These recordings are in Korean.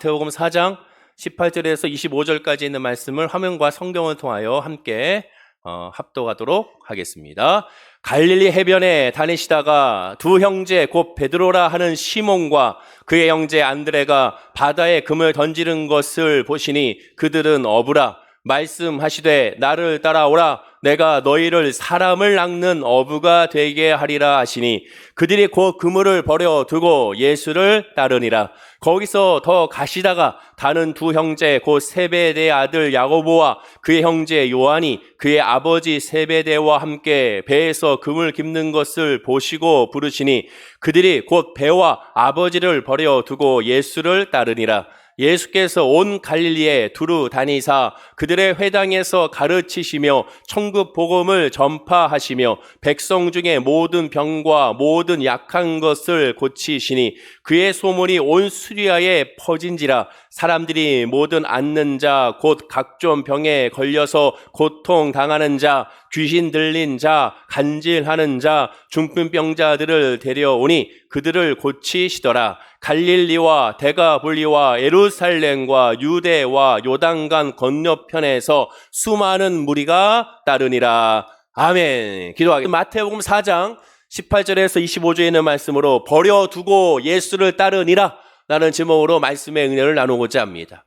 마태복음 4장 18절에서 25절까지 있는 말씀을 화면과 성경을 통하여 함께 합독하도록 하겠습니다. 갈릴리 해변에 다니시다가 두 형제 곧 베드로라 하는 시몬과 그의 형제 안드레가 바다에 금을 던지는 것을 보시니 그들은 어부라 말씀하시되 나를 따라오라 내가 너희를 사람을 낚는 어부가 되게 하리라 하시니 그들이 곧 그물을 버려 두고 예수를 따르니라. 거기서 더 가시다가 다른 두 형제 곧 세베대의 아들 야고보와 그의 형제 요한이 그의 아버지 세베대와 함께 배에서 금을 깁는 것을 보시고 부르시니 그들이 곧 배와 아버지를 버려 두고 예수를 따르니라. 예수께서 온 갈릴리에 두루 다니사 그들의 회당에서 가르치시며 천국 복음을 전파하시며 백성 중에 모든 병과 모든 약한 것을 고치시니 그의 소문이 온 수리아에 퍼진지라. 사람들이 모든 앓는 자 곧 각종 병에 걸려서 고통당하는 자 귀신 들린 자 간질하는 자 중풍병자들을 데려오니 그들을 고치시더라. 갈릴리와 데가볼리와 예루살렘과 유대와 요단강 건너편에서 수많은 무리가 따르니라. 아멘. 기도하겠습니다. 마태복음 4장 18절에서 25절에 있는 말씀으로 버려두고 예수를 따르니라 라는 제목으로 말씀의 은혜를 나누고자 합니다.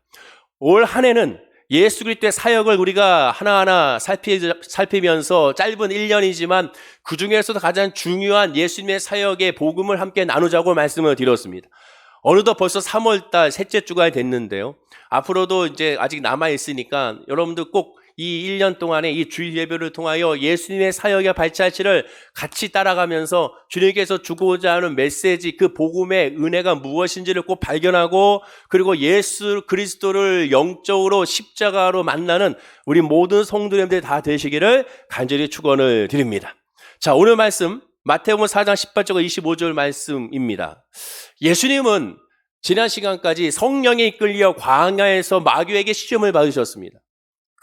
올 한 해는 예수 그리스도의 사역을 우리가 하나하나 살피면서 짧은 1년이지만 그 중에서도 가장 중요한 예수님의 사역의 복음을 함께 나누자고 말씀을 드렸습니다. 어느덧 벌써 3월달 셋째 주가 됐는데요. 앞으로도 이제 아직 남아있으니까 여러분들 꼭 이 1년 동안에 이 주일 예배를 통하여 예수님의 사역의 발자취를 같이 따라가면서 주님께서 주고자 하는 메시지, 그 복음의 은혜가 무엇인지를 꼭 발견하고 그리고 예수 그리스도를 영적으로 십자가로 만나는 우리 모든 성도님들 다 되시기를 간절히 축원을 드립니다. 자, 오늘 말씀 마태복음 4장 18절과 25절 말씀입니다. 예수님은 지난 시간까지 성령에 이끌려 광야에서 마귀에게 시험을 받으셨습니다.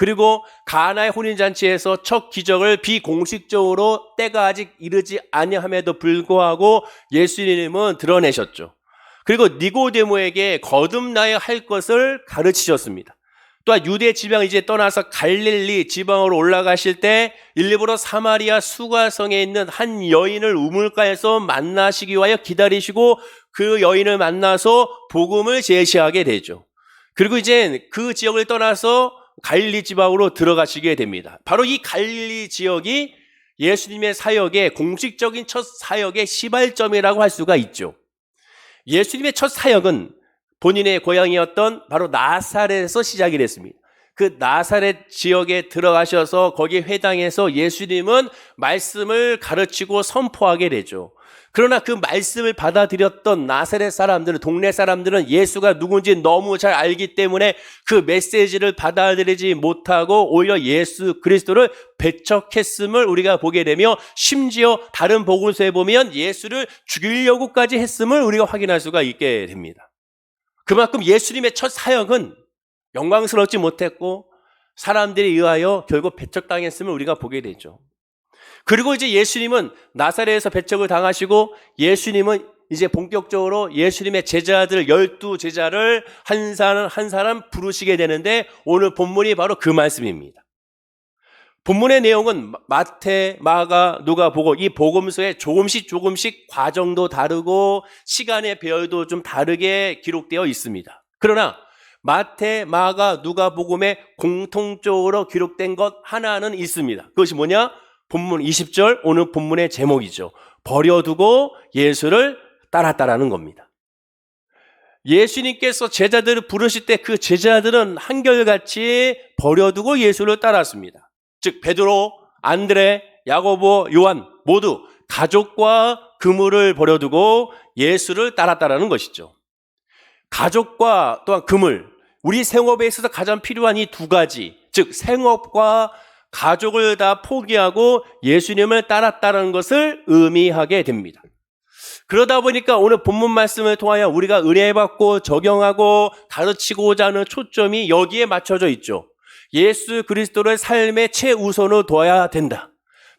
그리고 가나의 혼인잔치에서 첫 기적을 비공식적으로 때가 아직 이르지 아니함에도 불구하고 예수님은 드러내셨죠. 그리고 니고데모에게 거듭나야 할 것을 가르치셨습니다. 또한 유대 지방 이제 떠나서 갈릴리 지방으로 올라가실 때 일부러 사마리아 수가성에 있는 한 여인을 우물가에서 만나시기 위하여 기다리시고 그 여인을 만나서 복음을 제시하게 되죠. 그리고 이제 그 지역을 떠나서 갈릴리 지방으로 들어가시게 됩니다. 바로 이 갈릴리 지역이 예수님의 사역의 공식적인 첫 사역의 시발점이라고 할 수가 있죠. 예수님의 첫 사역은 본인의 고향이었던 바로 나사렛에서 시작이 됐습니다. 그 나사렛 지역에 들어가셔서 거기 회당에서 예수님은 말씀을 가르치고 선포하게 되죠. 그러나 그 말씀을 받아들였던 나사렛 사람들은, 동네 사람들은 예수가 누군지 너무 잘 알기 때문에 그 메시지를 받아들이지 못하고 오히려 예수 그리스도를 배척했음을 우리가 보게 되며 심지어 다른 복음서에 보면 예수를 죽이려고까지 했음을 우리가 확인할 수가 있게 됩니다. 그만큼 예수님의 첫 사역은 영광스럽지 못했고 사람들에 의하여 결국 배척당했음을 우리가 보게 되죠. 그리고 이제 예수님은 나사렛에서 배척을 당하시고 예수님은 이제 본격적으로 예수님의 제자들 12제자를 한 사람 한 사람 부르시게 되는데 오늘 본문이 바로 그 말씀입니다. 본문의 내용은 마태, 마가, 누가복음 이 복음서에 조금씩 과정도 다르고 시간의 배열도 좀 다르게 기록되어 있습니다. 그러나 마태, 마가, 누가복음에 공통적으로 기록된 것 하나는 있습니다. 그것이 뭐냐? 본문 20절 오늘 본문의 제목이죠. 버려두고 예수를 따랐다라는 겁니다. 예수님께서 제자들을 부르실 때 그 제자들은 한결같이 버려두고 예수를 따랐습니다. 즉 베드로, 안드레, 야고보, 요한 모두 가족과 그물을 버려두고 예수를 따랐다라는 것이죠. 가족과 또한 그물, 우리 생업에 있어서 가장 필요한 이 두 가지, 즉 생업과 가족을 다 포기하고 예수님을 따랐다는 것을 의미하게 됩니다. 그러다 보니까 오늘 본문 말씀을 통하여 우리가 은혜 받고 적용하고 가르치고자 하는 초점이 여기에 맞춰져 있죠. 예수 그리스도를 삶의 최우선으로 둬야 된다.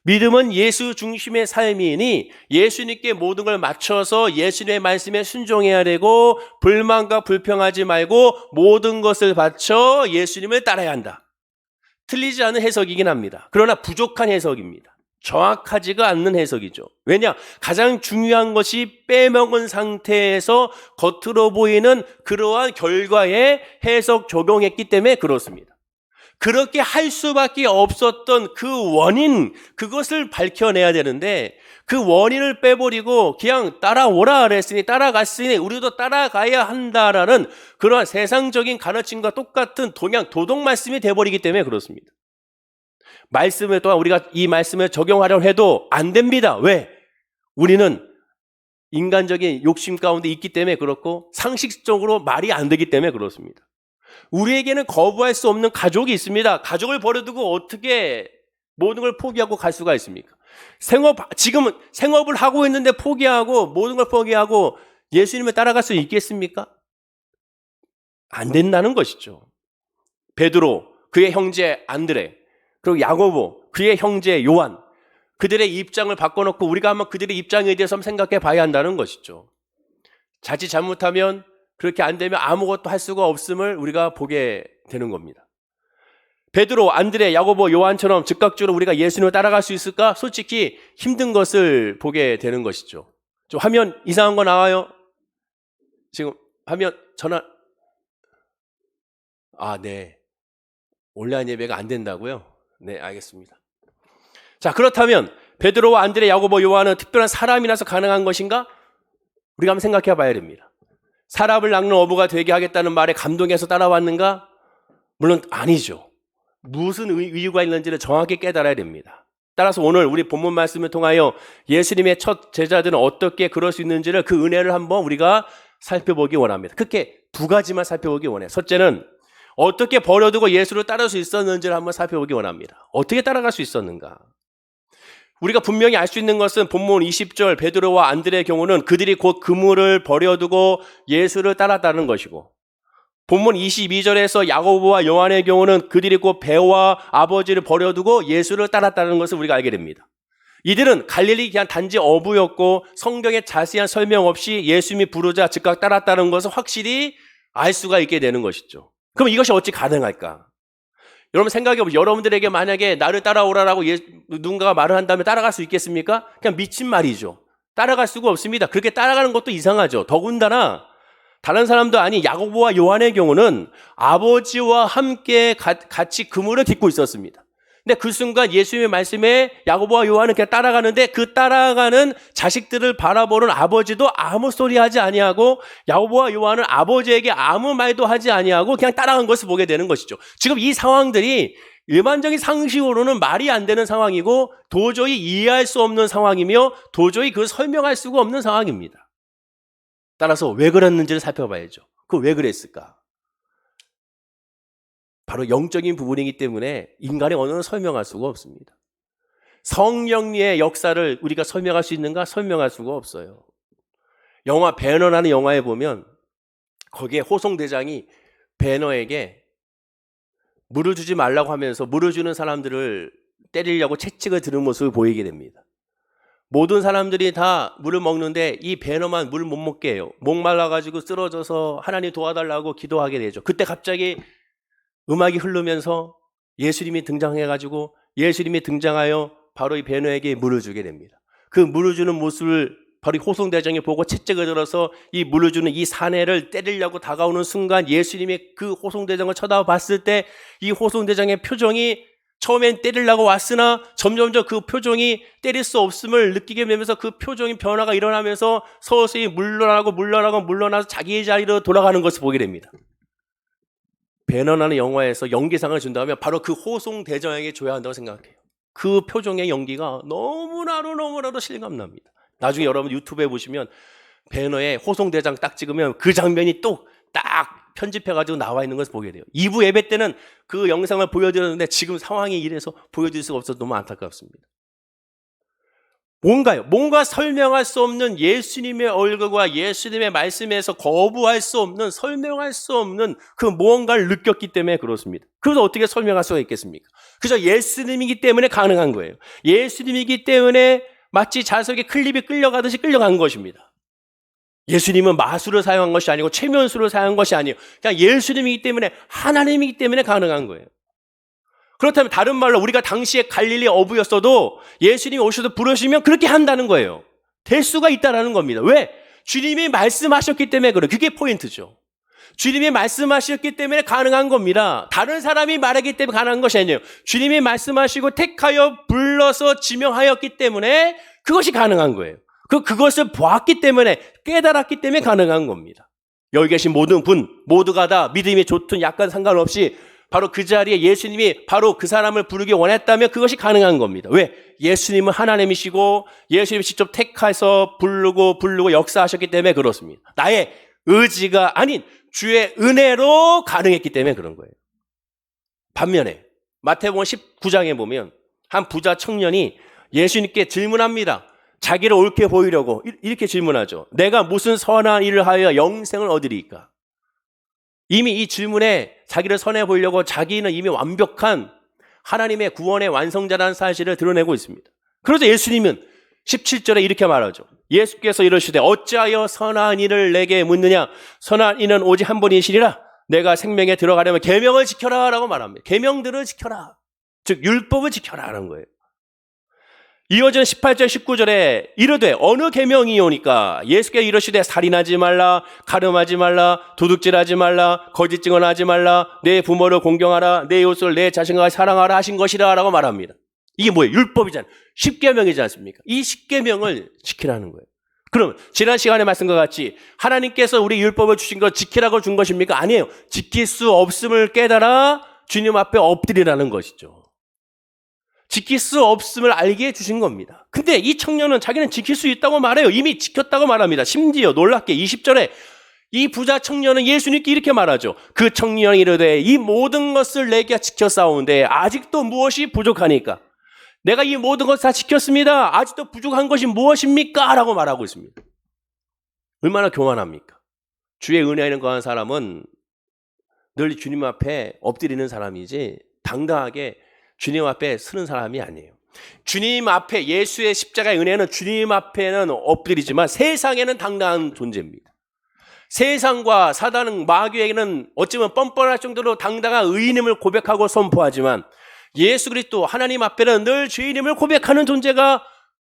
믿음은 예수 중심의 삶이니 예수님께 모든 걸 맞춰서 예수님의 말씀에 순종해야 되고 불만과 불평하지 말고 모든 것을 바쳐 예수님을 따라야 한다. 틀리지 않은 해석이긴 합니다. 그러나 부족한 해석입니다. 정확하지가 않는 해석이죠. 왜냐? 가장 중요한 것이 빼먹은 상태에서 겉으로 보이는 그러한 결과에 해석 적용했기 때문에 그렇습니다. 그렇게 할 수밖에 없었던 그 원인, 그것을 밝혀내야 되는데 그 원인을 빼버리고 그냥 따라오라 그랬으니 따라갔으니 우리도 따라가야 한다라는 그러한 세상적인 가르침과 똑같은 그냥 도덕 말씀이 돼버리기 때문에 그렇습니다. 말씀을 또한 우리가 이 말씀을 적용하려고 해도 안 됩니다. 왜? 우리는 인간적인 욕심 가운데 있기 때문에 그렇고 상식적으로 말이 안 되기 때문에 그렇습니다. 우리에게는 거부할 수 없는 가족이 있습니다. 가족을 버려두고 어떻게 모든 걸 포기하고 갈 수가 있습니까? 지금은 생업을 하고 있는데 포기하고 모든 걸 포기하고 예수님을 따라갈 수 있겠습니까? 안 된다는 것이죠. 베드로, 그의 형제 안드레, 그리고 야고보, 그의 형제 요한, 그들의 입장을 바꿔놓고 우리가 한번 그들의 입장에 대해서 한번 생각해 봐야 한다는 것이죠. 자칫 잘못하면 그렇게 안 되면 아무것도 할 수가 없음을 우리가 보게 되는 겁니다. 베드로, 안드레, 야고보, 요한처럼 즉각적으로 우리가 예수님을 따라갈 수 있을까? 솔직히 힘든 것을 보게 되는 것이죠. 좀 화면 이상한 거 나와요? 지금 화면 전화 네. 온라인 예배가 안 된다고요? 네, 알겠습니다. 자, 그렇다면 베드로와 안드레, 야고보, 요한은 특별한 사람이라서 가능한 것인가? 우리가 한번 생각해 봐야 됩니다. 사람을 낚는 어부가 되게 하겠다는 말에 감동해서 따라왔는가? 물론 아니죠. 무슨 이유가 있는지를 정확히 깨달아야 됩니다. 따라서 오늘 우리 본문 말씀을 통하여 예수님의 첫 제자들은 어떻게 그럴 수 있는지를 그 은혜를 한번 우리가 살펴보기 원합니다. 그렇게 두 가지만 살펴보기 원해요. 첫째는 어떻게 버려두고 예수를 따를 수 있었는지를 한번 살펴보기 원합니다. 어떻게 따라갈 수 있었는가? 우리가 분명히 알 수 있는 것은 본문 20절 베드로와 안드레의 경우는 그들이 곧 그물을 버려두고 예수를 따랐다는 것이고 본문 22절에서 야고보와 요한의 경우는 그들이 곧 배와 아버지를 버려두고 예수를 따랐다는 것을 우리가 알게 됩니다. 이들은 갈릴리 그냥 단지 어부였고 성경에 자세한 설명 없이 예수님이 부르자 즉각 따랐다는 것을 확실히 알 수가 있게 되는 것이죠. 그럼 이것이 어찌 가능할까? 여러분 생각해보세요. 여러분들에게 만약에 나를 따라오라라고 누군가가 말을 한다면 따라갈 수 있겠습니까? 그냥 미친 말이죠. 따라갈 수가 없습니다. 그렇게 따라가는 것도 이상하죠. 더군다나 다른 사람도 아닌 야고보와 요한의 경우는 아버지와 함께 같이 그물을 깃고 있었습니다. 근데 그 순간 예수님의 말씀에 야고보와 요한은 그냥 따라가는데 그 따라가는 자식들을 바라보는 아버지도 아무 소리 하지 아니하고 야고보와 요한은 아버지에게 아무 말도 하지 아니하고 그냥 따라간 것을 보게 되는 것이죠. 지금 이 상황들이 일반적인 상식으로는 말이 안 되는 상황이고 도저히 이해할 수 없는 상황이며 도저히 그걸 설명할 수가 없는 상황입니다. 따라서 왜 그랬는지를 살펴봐야죠. 그 왜 그랬을까? 바로 영적인 부분이기 때문에 인간의 언어는 설명할 수가 없습니다. 성령의 역사를 우리가 설명할 수 있는가? 설명할 수가 없어요. 영화 배너라는 영화에 보면 거기에 호송대장이 배너에게 물을 주지 말라고 하면서 물을 주는 사람들을 때리려고 채찍을 드는 모습을 보이게 됩니다. 모든 사람들이 다 물을 먹는데 이 배너만 물을 못 먹게 해요. 목말라가지고 쓰러져서 하나님 도와달라고 기도하게 되죠. 그때 갑자기 음악이 흐르면서 예수님이 등장해가지고 예수님이 등장하여 바로 이 배너에게 물을 주게 됩니다. 그 물을 주는 모습을 바로 호송대장이 보고 채찍을 들어서 이 물을 주는 이 사내를 때리려고 다가오는 순간 예수님이 그 호송대장을 쳐다봤을 때 이 호송대장의 표정이 처음엔 때리려고 왔으나 점점점 그 표정이 때릴 수 없음을 느끼게 되면서 그 표정의 변화가 일어나면서 서서히 물러나서 자기의 자리로 돌아가는 것을 보게 됩니다. 배너라는 영화에서 연기상을 준다면 바로 그 호송대장에게 줘야 한다고 생각해요. 그 표정의 연기가 너무나도 실감납니다. 나중에 여러분 유튜브에 보시면 배너에 호송대장 딱 찍으면 그 장면이 또 딱 편집해가지고 나와 있는 것을 보게 돼요. 2부 예배 때는 그 영상을 보여드렸는데 지금 상황이 이래서 보여드릴 수가 없어서 너무 안타깝습니다. 뭔가요? 뭔가 설명할 수 없는 예수님의 얼굴과 예수님의 말씀에서 거부할 수 없는, 설명할 수 없는 그 무언가를 느꼈기 때문에 그렇습니다. 그래서 어떻게 설명할 수가 있겠습니까? 그저 예수님이기 때문에 가능한 거예요. 예수님이기 때문에 마치 자석에 클립이 끌려가듯이 끌려간 것입니다. 예수님은 마술을 사용한 것이 아니고 최면술을 사용한 것이 아니에요. 그냥 예수님이기 때문에, 하나님이기 때문에 가능한 거예요. 그렇다면 다른 말로 우리가 당시에 갈릴리 어부였어도 예수님이 오셔서 부르시면 그렇게 한다는 거예요. 될 수가 있다는 겁니다. 왜? 주님이 말씀하셨기 때문에 그래요. 그게 포인트죠. 주님이 말씀하셨기 때문에 가능한 겁니다. 다른 사람이 말하기 때문에 가능한 것이 아니에요. 주님이 말씀하시고 택하여 불러서 지명하였기 때문에 그것이 가능한 거예요. 그것을 보았기 때문에, 깨달았기 때문에 가능한 겁니다. 여기 계신 모든 분 모두가 다 믿음이 좋든 약간 상관없이 바로 그 자리에 예수님이 바로 그 사람을 부르기 원했다면 그것이 가능한 겁니다. 왜? 예수님은 하나님이시고 예수님이 직접 택해서 부르고 역사하셨기 때문에 그렇습니다. 나의 의지가 아닌 주의 은혜로 가능했기 때문에 그런 거예요. 반면에 마태복음 19장에 보면 한 부자 청년이 예수님께 질문합니다. 자기를 옳게 보이려고 이렇게 질문하죠. 내가 무슨 선한 일을 하여 영생을 얻으리까? 이미 이 질문에 자기를 선해 보이려고 자기는 이미 완벽한 하나님의 구원의 완성자라는 사실을 드러내고 있습니다. 그래서 예수님은 17절에 이렇게 말하죠. 예수께서 이러시되 어찌하여 선한 일을 내게 묻느냐? 선한 이는 오직 한 분이시리라. 내가 생명에 들어가려면 계명을 지켜라 라고 말합니다. 계명들을 지켜라. 즉 율법을 지켜라 라는 거예요. 이어지는 18절 19절에 이르되 어느 계명이오니까 예수께서 이러시되 살인하지 말라, 가늠하지 말라, 도둑질하지 말라, 거짓 증언하지 말라, 내 부모를 공경하라, 내 이웃을 내 자신과 사랑하라 하신 것이라 라고 말합니다. 이게 뭐예요? 율법이잖아요. 10계명이지 않습니까? 이 10계명을 지키라는 거예요. 그럼 지난 시간에 말씀과 같이 하나님께서 우리 율법을 주신 것 지키라고 준 것입니까? 아니에요. 지킬 수 없음을 깨달아 주님 앞에 엎드리라는 것이죠. 지킬 수 없음을 알게 해주신 겁니다. 근데 이 청년은 자기는 지킬 수 있다고 말해요. 이미 지켰다고 말합니다. 심지어 놀랍게 20절에 이 부자 청년은 예수님께 이렇게 말하죠. 그 청년이 이르되 이 모든 것을 내게 지켜 싸우는데 아직도 무엇이 부족하니까? 내가 이 모든 것을 다 지켰습니다. 아직도 부족한 것이 무엇입니까? 라고 말하고 있습니다. 얼마나 교만합니까? 주의 은혜에 거한 사람은 늘 주님 앞에 엎드리는 사람이지 당당하게 주님 앞에 서는 사람이 아니에요. 주님 앞에 예수의 십자가의 은혜는 주님 앞에는 엎드리지만 세상에는 당당한 존재입니다. 세상과 사단은 마귀에게는 어찌보면 뻔뻔할 정도로 당당한 의인임을 고백하고 선포하지만 예수 그리스도 하나님 앞에는 늘 죄인임을 고백하는 존재가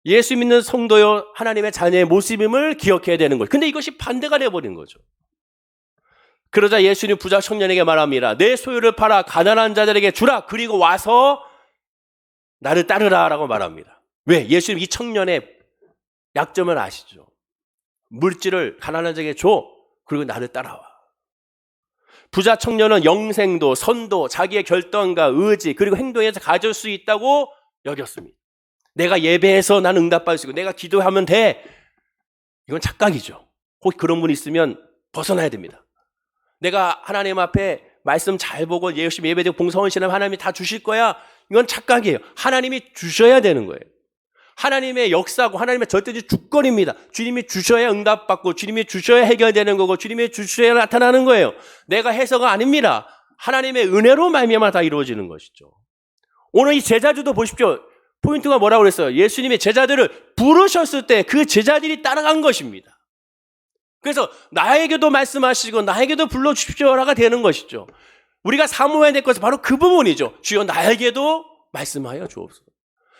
예수 믿는 성도요 하나님의 자녀의 모습임을 기억해야 되는 거예요. 근데 이것이 반대가 되어버린 거죠. 그러자 예수님 부자 청년에게 말합니다. 내 소유를 팔아 가난한 자들에게 주라. 그리고 와서 나를 따르라 라고 말합니다. 왜? 예수님 이 청년의 약점을 아시죠? 물질을 가난한 자에게 줘. 그리고 나를 따라와. 부자 청년은 영생도, 선도, 자기의 결단과 의지 그리고 행동에서 가질 수 있다고 여겼습니다. 내가 예배해서 나는 응답받을 수 있고 내가 기도하면 돼. 이건 착각이죠. 혹시 그런 분 있으면 벗어나야 됩니다. 내가 하나님 앞에 말씀 잘 보고 열심히 예배드리고 봉사헌신하면 하나님이 다 주실 거야. 이건 착각이에요. 하나님이 주셔야 되는 거예요. 하나님의 역사고 하나님의 절대적 주권입니다. 주님이 주셔야 응답받고 주님이 주셔야 해결되는 거고 주님이 주셔야 나타나는 거예요. 내가 해서가 아닙니다. 하나님의 은혜로 말미암아 다 이루어지는 것이죠. 오늘 이 제자들도 보십시오. 포인트가 뭐라고 그랬어요? 예수님의 제자들을 부르셨을 때 그 제자들이 따라간 것입니다. 그래서 나에게도 말씀하시고 나에게도 불러주십시오라가 되는 것이죠. 우리가 사모해야 될 것은 바로 그 부분이죠. 주여 나에게도 말씀하여 주옵소서.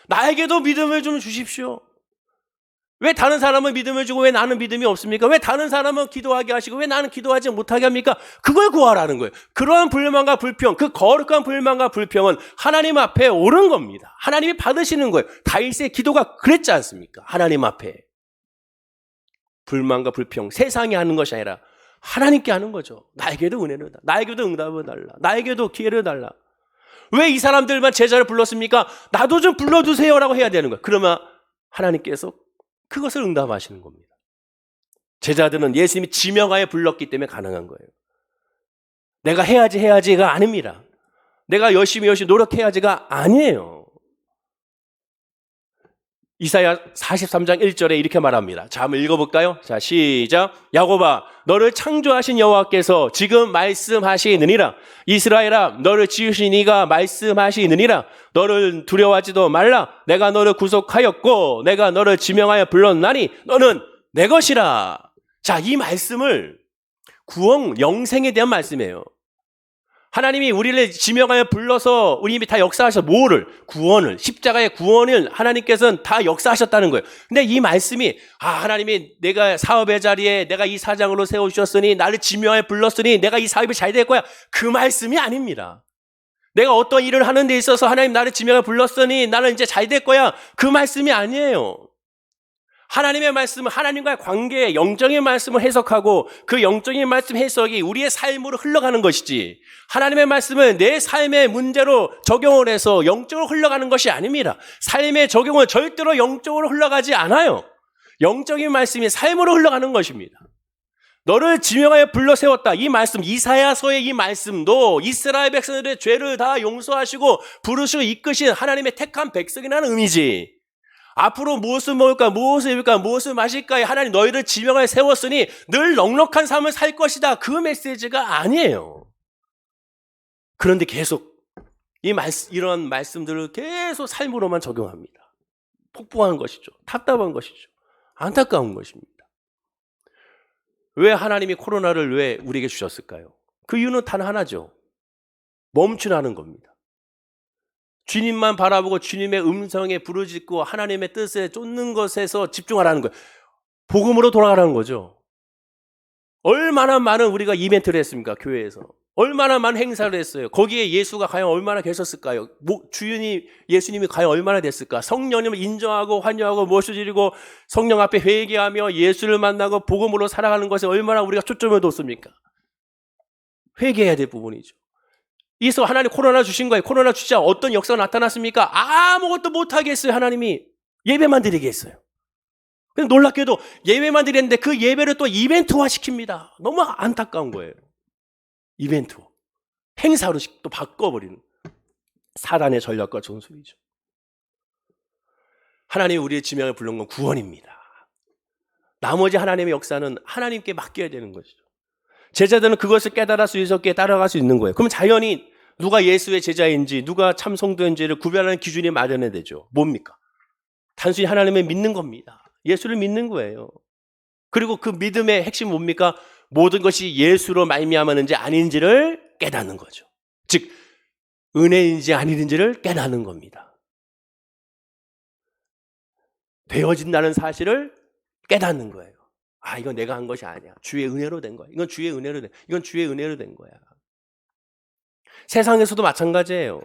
나에게도 믿음을 좀 주십시오. 왜 다른 사람은 믿음을 주고 왜 나는 믿음이 없습니까? 왜 다른 사람은 기도하게 하시고 왜 나는 기도하지 못하게 합니까? 그걸 구하라는 거예요. 그러한 불만과 불평, 그 거룩한 불만과 불평은 하나님 앞에 옳은 겁니다. 하나님이 받으시는 거예요. 다윗의 기도가 그랬지 않습니까? 하나님 앞에. 불만과 불평, 세상이 하는 것이 아니라 하나님께 하는 거죠. 나에게도 은혜를 달라. 나에게도 응답을 달라. 나에게도 기회를 달라. 왜 이 사람들만 제자를 불렀습니까? 나도 좀 불러주세요라고 해야 되는 거예요. 그러면 하나님께서 그것을 응답하시는 겁니다. 제자들은 예수님이 지명하여 불렀기 때문에 가능한 거예요. 내가 해야지가 아닙니다. 내가 열심히 노력해야지가 아니에요. 이사야 43장 1절에 이렇게 말합니다. 자, 한번 읽어볼까요? 자, 시작. 야곱아, 너를 창조하신 여호와께서 지금 말씀하시느니라. 이스라엘아, 너를 지으신 이가 말씀하시느니라. 너를 두려워하지도 말라. 내가 너를 구속하였고 내가 너를 지명하여 불렀나니 너는 내 것이라. 자, 이 말씀을 구원, 영생에 대한 말씀이에요. 하나님이 우리를 지명하여 불러서 우리 이미 다 역사하셔서 뭐를? 구원을, 십자가의 구원을 하나님께서는 다 역사하셨다는 거예요. 근데 이 말씀이 하나님이 내가 사업의 자리에 내가 이 사장으로 세워주셨으니 나를 지명하여 불렀으니 내가 이 사업이 잘 될 거야. 그 말씀이 아닙니다. 내가 어떤 일을 하는 데 있어서 하나님 나를 지명하여 불렀으니 나는 이제 잘 될 거야. 그 말씀이 아니에요. 하나님의 말씀은 하나님과의 관계의 영적인 말씀을 해석하고 그 영적인 말씀 해석이 우리의 삶으로 흘러가는 것이지, 하나님의 말씀은 내 삶의 문제로 적용을 해서 영적으로 흘러가는 것이 아닙니다. 삶의 적용은 절대로 영적으로 흘러가지 않아요. 영적인 말씀이 삶으로 흘러가는 것입니다. 너를 지명하여 불러 세웠다. 이 말씀, 이사야서의 이 말씀도 이스라엘 백성들의 죄를 다 용서하시고 부르시고 이끄신 하나님의 택한 백성이라는 의미지, 앞으로 무엇을 먹을까, 무엇을 입을까, 무엇을 마실까, 하나님 너희를 지명하여 세웠으니 늘 넉넉한 삶을 살 것이다. 그 메시지가 아니에요. 그런데 계속 이런 말씀들을 계속 삶으로만 적용합니다. 폭풍한 것이죠. 답답한 것이죠. 안타까운 것입니다. 왜 하나님이 코로나를 왜 우리에게 주셨을까요? 그 이유는 단 하나죠. 멈추라는 겁니다. 주님만 바라보고 주님의 음성에 부르짖고 하나님의 뜻에 쫓는 것에서 집중하라는 거예요. 복음으로 돌아가라는 거죠. 얼마나 많은 우리가 이벤트를 했습니까? 교회에서. 얼마나 많은 행사를 했어요. 거기에 예수가 과연 얼마나 계셨을까요? 주인이 예수님이 과연 얼마나 됐을까? 성령님을 인정하고 환영하고 모셔 드리고 성령 앞에 회개하며 예수를 만나고 복음으로 살아가는 것에 얼마나 우리가 초점을 뒀습니까? 회개해야 될 부분이죠. 이서 하나님 코로나 주신 거예요. 코로나 주자 어떤 역사가 나타났습니까? 아무것도 못하게 했어요. 하나님이 예배만 드리게 했어요. 근데 놀랍게도 예배만 드렸는데 그 예배를 또 이벤트화 시킵니다. 너무 안타까운 거예요. 이벤트, 행사로 또 바꿔버리는 사단의 전략과 전술이죠. 하나님이 우리의 지명을 부른 건 구원입니다. 나머지 하나님의 역사는 하나님께 맡겨야 되는 것이죠. 제자들은 그것을 깨달을 수 있었기에 따라갈 수 있는 거예요. 그럼 자연히 누가 예수의 제자인지 누가 참 성도인지를 구별하는 기준이 마련해야 되죠. 뭡니까? 단순히 하나님을 믿는 겁니다. 예수를 믿는 거예요. 그리고 그 믿음의 핵심은 뭡니까? 모든 것이 예수로 말미암았는지 아닌지를 깨닫는 거죠. 즉 은혜인지 아닌지를 깨닫는 겁니다. 되어진다는 사실을 깨닫는 거예요. 이건 내가 한 것이 아니야. 주의 은혜로 된 거야. 이건 주의 은혜로 된, 이건 주의 은혜로 된 거야. 세상에서도 마찬가지예요.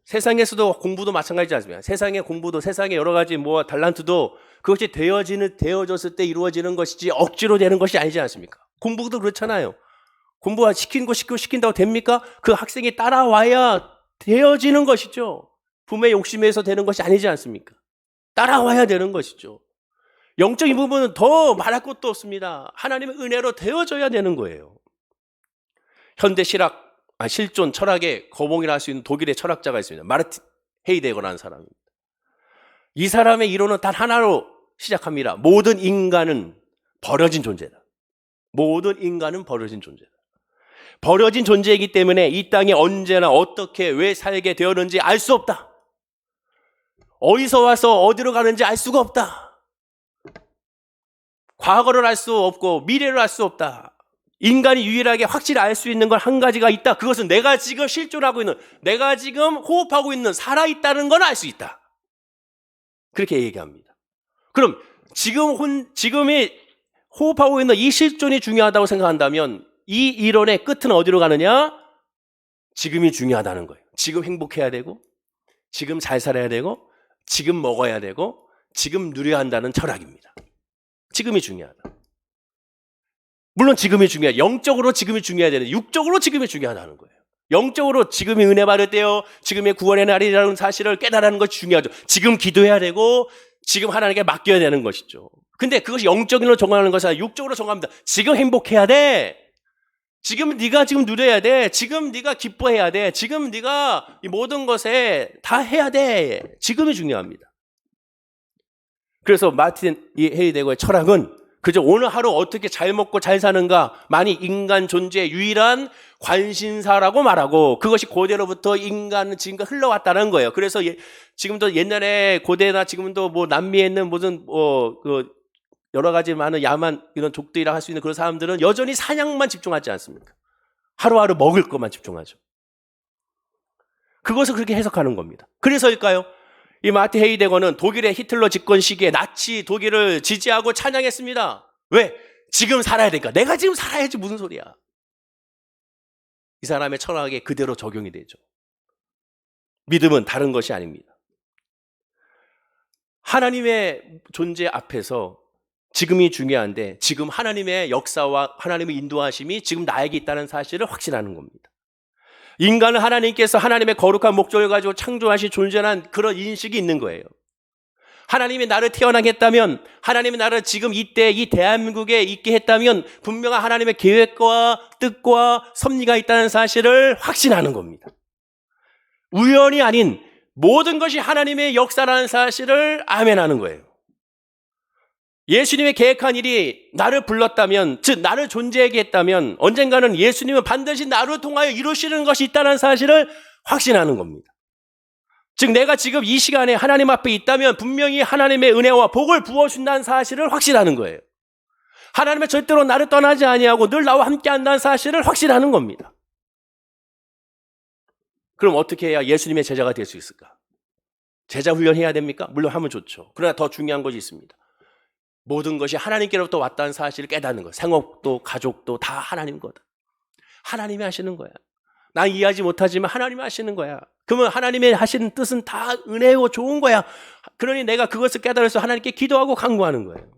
세상에서도 공부도 마찬가지지 않습니까? 세상의 공부도, 세상의 여러 가지 달란트도 그것이 되어졌을 때 이루어지는 것이지 억지로 되는 것이 아니지 않습니까? 공부도 그렇잖아요. 공부 시킨다고 됩니까? 그 학생이 따라와야 되어지는 것이죠. 부모의 욕심에서 되는 것이 아니지 않습니까? 따라와야 되는 것이죠. 영적인 부분은 더 말할 것도 없습니다. 하나님의 은혜로 되어져야 되는 거예요. 현대 실존 철학의 거봉이라 할 수 있는 독일의 철학자가 있습니다. 마르틴 헤이데거라는 사람입니다. 이 사람의 이론은 단 하나로 시작합니다. 모든 인간은 버려진 존재다. 모든 인간은 버려진 존재다. 버려진 존재이기 때문에 이 땅에 언제나 어떻게 왜 살게 되었는지 알 수 없다. 어디서 와서 어디로 가는지 알 수가 없다. 과거를 알 수 없고 미래를 알 수 없다. 인간이 유일하게 확실히 알 수 있는 건 한 가지가 있다. 그것은 내가 지금 실존하고 있는, 내가 지금 호흡하고 있는, 살아있다는 건 알 수 있다. 그렇게 얘기합니다. 그럼 지금이 호흡하고 있는 이 실존이 중요하다고 생각한다면 이 이론의 끝은 어디로 가느냐? 지금이 중요하다는 거예요. 지금 행복해야 되고, 지금 잘 살아야 되고, 지금 먹어야 되고, 지금 누려야 한다는 철학입니다. 지금이 중요하다. 물론 지금이 중요해요. 영적으로 지금이 중요해야 되는데 육적으로 지금이 중요하다는 거예요. 영적으로 지금이 은혜 받을 때요, 지금의 구원의 날이라는 사실을 깨달는 것이 중요하죠. 지금 기도해야 되고 지금 하나님께 맡겨야 되는 것이죠. 근데 그것이 영적으로 정하는 것이 아니라 육적으로 정합니다. 지금 행복해야 돼. 지금 네가 지금 누려야 돼. 지금 네가 기뻐해야 돼. 지금 네가 이 모든 것에 다 해야 돼. 지금이 중요합니다. 그래서 마틴 헤이데거의 철학은 그저 오늘 하루 어떻게 잘 먹고 잘 사는가 만이 인간 존재의 유일한 관심사라고 말하고, 그것이 고대로부터 인간은 지금까지 흘러왔다는 거예요. 그래서 지금도 옛날에 고대나 지금도 뭐 남미에 있는 무슨 그 여러 가지 많은 야만 이런 족들이라 할 수 있는 그런 사람들은 여전히 사냥만 집중하지 않습니까? 하루하루 먹을 것만 집중하죠. 그것을 그렇게 해석하는 겁니다. 그래서일까요? 이 마틴 헤이데거는 독일의 히틀러 집권 시기에 나치 독일을 지지하고 찬양했습니다. 왜? 지금 살아야 되니까. 내가 지금 살아야지 무슨 소리야. 이 사람의 철학에 그대로 적용이 되죠. 믿음은 다른 것이 아닙니다. 하나님의 존재 앞에서 지금이 중요한데, 지금 하나님의 역사와 하나님의 인도하심이 지금 나에게 있다는 사실을 확신하는 겁니다. 인간은 하나님께서 하나님의 거룩한 목적을 가지고 창조하신 존재라는 그런 인식이 있는 거예요. 하나님이 나를 태어나게 했다면, 하나님이 나를 지금 이때 이 대한민국에 있게 했다면 분명한 하나님의 계획과 뜻과 섭리가 있다는 사실을 확신하는 겁니다. 우연이 아닌 모든 것이 하나님의 역사라는 사실을 아멘하는 거예요. 예수님의 계획한 일이 나를 불렀다면, 즉 나를 존재하게 했다면 언젠가는 예수님은 반드시 나를 통하여 이루시는 것이 있다는 사실을 확신하는 겁니다. 즉 내가 지금 이 시간에 하나님 앞에 있다면 분명히 하나님의 은혜와 복을 부어준다는 사실을 확신하는 거예요. 하나님은 절대로 나를 떠나지 아니하고 늘 나와 함께 한다는 사실을 확신하는 겁니다. 그럼 어떻게 해야 예수님의 제자가 될 수 있을까? 제자 훈련해야 됩니까? 물론 하면 좋죠. 그러나 더 중요한 것이 있습니다. 모든 것이 하나님께로부터 왔다는 사실을 깨닫는 거예요. 생업도 가족도 다 하나님 거다. 하나님이 하시는 거야. 난 이해하지 못하지만 하나님이 하시는 거야. 그러면 하나님의 하시는 뜻은 다 은혜고 좋은 거야. 그러니 내가 그것을 깨달아서 하나님께 기도하고 간구하는 거예요.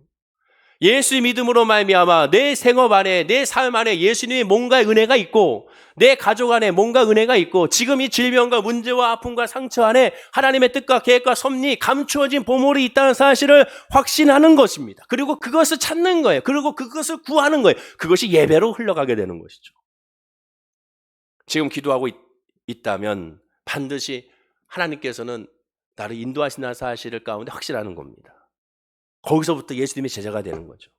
예수의 믿음으로 말미암아 내 생업 안에, 내 삶 안에 예수님의 뭔가 은혜가 있고, 내 가족 안에 뭔가 은혜가 있고, 지금 이 질병과 문제와 아픔과 상처 안에 하나님의 뜻과 계획과 섭리, 감추어진 보물이 있다는 사실을 확신하는 것입니다. 그리고 그것을 찾는 거예요. 그리고 그것을 구하는 거예요. 그것이 예배로 흘러가게 되는 것이죠. 지금 기도하고 있다면 반드시 하나님께서는 나를 인도하신다는 사실을 가운데 확신하는 겁니다. 거기서부터 예수님의 제자가 되는 거죠.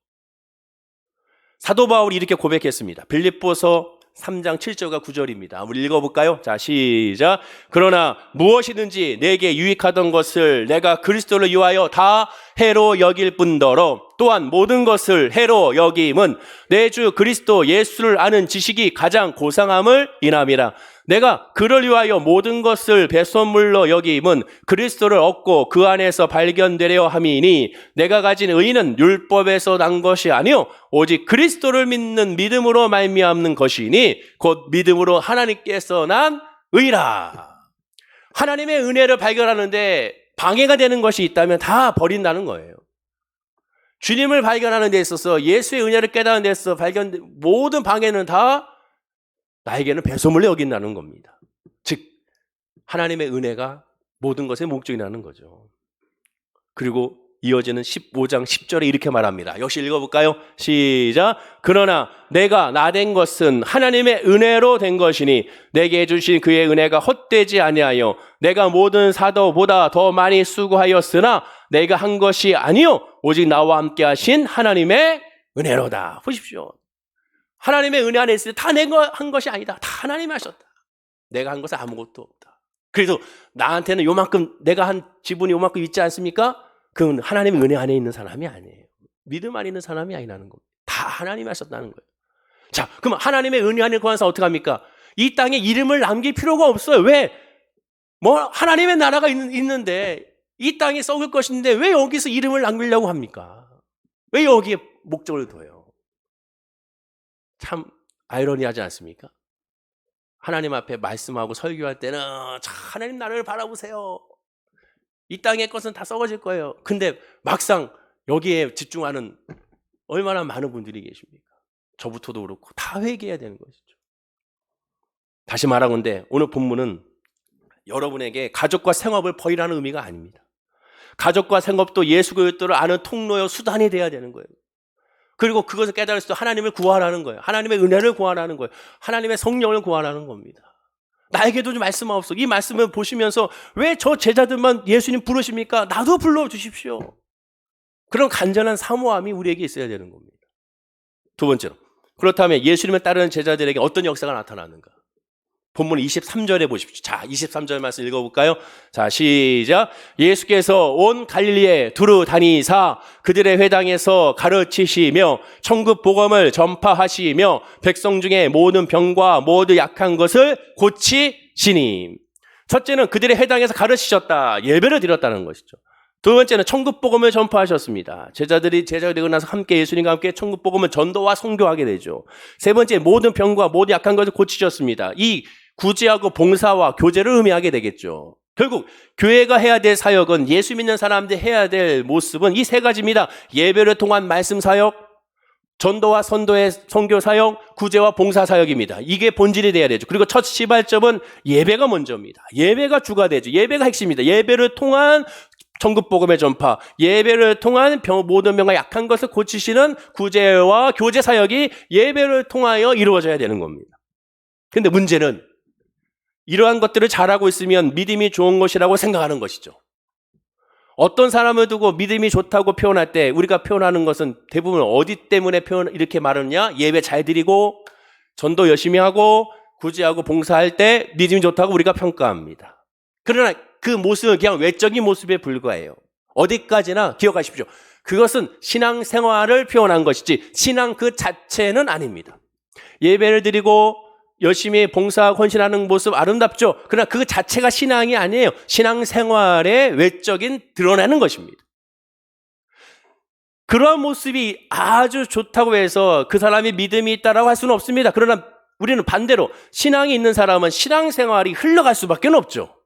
사도 바울이 이렇게 고백했습니다. 빌립보서 3장 7절과 9절입니다. 한번 읽어볼까요? 자, 시작. 그러나 무엇이든지 내게 유익하던 것을 내가 그리스도를 위하여 다 해로 여길 뿐더러 또한 모든 것을 해로 여김은 내 주 그리스도 예수를 아는 지식이 가장 고상함을 인함이라. 내가 그를 위하여 모든 것을 배설물로 여김은 그리스도를 얻고 그 안에서 발견되려 함이니 내가 가진 의는 율법에서 난 것이 아니요 오직 그리스도를 믿는 믿음으로 말미암는 것이니 곧 믿음으로 하나님께서 난 의라. 하나님의 은혜를 발견하는데 방해가 되는 것이 있다면 다 버린다는 거예요. 주님을 발견하는 데 있어서, 예수의 은혜를 깨닫는 데 있어서 발견된 모든 방해는 다 나에게는 배설물로 여긴다는 겁니다. 즉 하나님의 은혜가 모든 것의 목적이라는 거죠. 그리고 이어지는 15장 10절에 이렇게 말합니다. 역시 읽어볼까요? 시작. 그러나 내가 나된 것은 하나님의 은혜로 된 것이니 내게 주신 그의 은혜가 헛되지 아니하여 내가 모든 사도보다 더 많이 수고하였으나 내가 한 것이 아니요 오직 나와 함께 하신 하나님의 은혜로다. 보십시오. 하나님의 은혜 안에 있을 때 다 내가 한 것이 아니다. 다 하나님이 하셨다. 내가 한 것은 아무것도 없다. 그래도 나한테는 요만큼, 내가 한 지분이 요만큼 있지 않습니까? 그건 하나님의 은혜 안에 있는 사람이 아니에요. 믿음 안에 있는 사람이 아니라는 겁니다. 다 하나님이 하셨다는 거예요. 자, 그럼 하나님의 은혜 안에 구하면서 어떻게 합니까? 이 땅에 이름을 남길 필요가 없어요. 왜? 하나님의 나라가 있는데, 이 땅에 썩을 것인데 왜 여기서 이름을 남기려고 합니까? 왜 여기에 목적을 둬요? 참 아이러니하지 않습니까? 하나님 앞에 말씀하고 설교할 때는 하나님 나라를 바라보세요. 이 땅의 것은 다 썩어질 거예요. 근데 막상 여기에 집중하는 얼마나 많은 분들이 계십니까? 저부터도 그렇고 다 회개해야 되는 것이죠. 다시 말하건대 오늘 본문은 여러분에게 가족과 생업을 버리라는 의미가 아닙니다. 가족과 생업도 예수 그리스도를 아는 통로요 수단이 돼야 되는 거예요. 그리고 그것을 깨달을 때 하나님을 구하라는 거예요. 하나님의 은혜를 구하라는 거예요. 하나님의 성령을 구하라는 겁니다. 나에게도 좀 말씀하옵소서. 이 말씀을 보시면서 왜 저 제자들만 예수님 부르십니까? 나도 불러주십시오. 그런 간절한 사모함이 우리에게 있어야 되는 겁니다. 두 번째로, 그렇다면 예수님을 따르는 제자들에게 어떤 역사가 나타나는가? 본문 23절에 보십시오. 자, 23절 말씀 읽어볼까요? 자, 시작. 예수께서 온 갈릴리에 두루 다니사 그들의 회당에서 가르치시며 천국 복음을 전파하시며 백성 중에 모든 병과 모두 약한 것을 고치시니. 첫째는 그들의 회당에서 가르치셨다. 예배를 드렸다는 것이죠. 두 번째는 천국 복음을 전파하셨습니다. 제자들이 되고 나서 함께 예수님과 함께 천국 복음을 전도와 선교하게 되죠. 세 번째, 모든 병과 모든 약한 것을 고치셨습니다. 이 구제하고 봉사와 교제를 의미하게 되겠죠. 결국 교회가 해야 될 사역은, 예수 믿는 사람들이 해야 될 모습은 이 세 가지입니다. 예배를 통한 말씀 사역, 전도와 선도의 선교 사역, 구제와 봉사 사역입니다. 이게 본질이 돼야 되죠. 그리고 첫 시발점은 예배가 먼저입니다. 예배가 주가 되죠. 예배가 핵심입니다. 예배를 통한 천국 복음의 전파, 예배를 통한 모든 병과 약한 것을 고치시는 구제와 교제 사역이 예배를 통하여 이루어져야 되는 겁니다. 근데 문제는 이러한 것들을 잘하고 있으면 믿음이 좋은 것이라고 생각하는 것이죠. 어떤 사람을 두고 믿음이 좋다고 표현할 때 우리가 표현하는 것은 대부분 어디 때문에 이렇게 말하느냐? 예배 잘 드리고 전도 열심히 하고 구제하고 봉사할 때 믿음이 좋다고 우리가 평가합니다. 그러나 그 모습은 그냥 외적인 모습에 불과해요. 어디까지나 기억하십시오. 그것은 신앙생활을 표현한 것이지 신앙 그 자체는 아닙니다. 예배를 드리고 열심히 봉사하고 헌신하는 모습 아름답죠. 그러나 그 자체가 신앙이 아니에요. 신앙생활의 외적인 드러내는 것입니다. 그러한 모습이 아주 좋다고 해서 그 사람이 믿음이 있다라고 할 수는 없습니다. 그러나 우리는 반대로 신앙이 있는 사람은 신앙생활이 흘러갈 수밖에 없죠.